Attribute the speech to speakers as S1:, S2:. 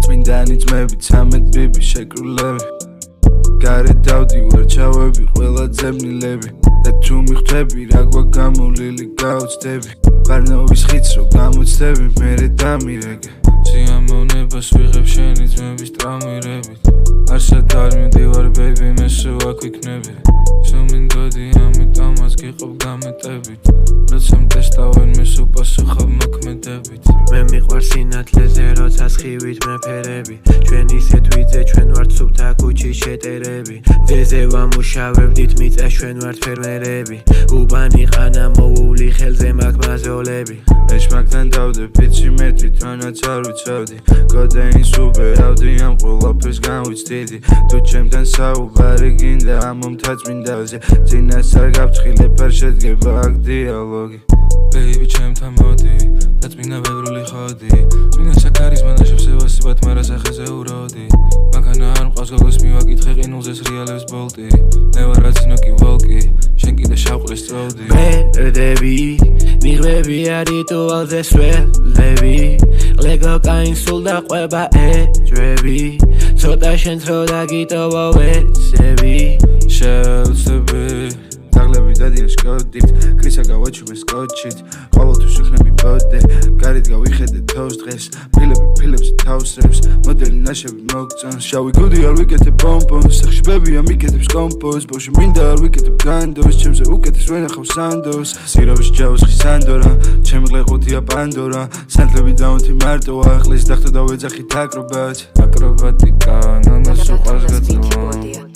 S1: წმინდანი ძმები 13 ბიბი შეკრულები გარეთ დავდივარ ჩავები ყველა ძებნილები და თუ მიხვდები რა გვაგამოვლილი გაუცდები ბარნავის ხიდს რო გამოცდები მერე დამირეგე სიამოვნებას ვიღებ შენი ძმების ტრამირებით არსად არ მივდივარ ბეიბი მე სულ აქ ვიქნები სულ მინდოდი ამიტომ მას გიყობ გამეტებით როცა მტესტავენ მე სულ პასუხობ მოქმედებით მე მიყვარს სინათლეზე როცა სხივით მეფერები ჩვენ ისეთ ვიძე ჩვენ ვართ სუფთა ქუჩის შეტერები ძეზე ვამუშავებდით მიწას ჩვენ ვართ ფერმერები უბანი ყანა მოული ხელზე მაგ მაზოლები ეშმაკთან დავდე ფიცი მე თვითონაც არ ვიცავდი კოდეინს უბერავდი ამ ყველაფერს განვიცდიდი თუ ჩემთან საუბარი გინდა ამ მომთაც მინდავზე წინას არ გავწხილებ არ შედგება აქ დიალოგი ბეიბი ჩემთან მოდი და წმინდა ბევრული ხოდი წმინდა საქარიზმა ნაშებს ევასიბად მარა სახეზე უროდი მანქანა არ მყავს გოგოს მივაკითხე ყინულზეს რეალებს ბოლტი მე ვარ რაცინოკი ვოლკი შენ კიდე შავყლის წოვდი მერდები მიღები არ რიტუალზე სველები ლეგო კაინსულ და ყვება ეჯვები ცოტა შენც რო დაგიტოვა ვეცები შევცები დაღლები დადიან შკოდით კრისა გავაჩუმე სკოჩით ყოველთვის ვიქნები ბოდე გარეთ გავიხედე თავს დღეს ფილებს თავსებს მოდელი ნაშები მოგწონს შავი გუდი არ ვიკეთებ პომპონს სახშბები ამ იკეთებს კომპოზ ბავშვი მინდა არ ვიკეთებ განდოს ჩემზე უკეთეს ვენახავ სანდოს სიროვის ჯაოს ხის სანდორა ჩემი ყლეხუთია პანდორა სანთლები დავონთი მარტოა ყლის დახტო და ვეძახით აკრობატიკა ნანას უყარს გაძლო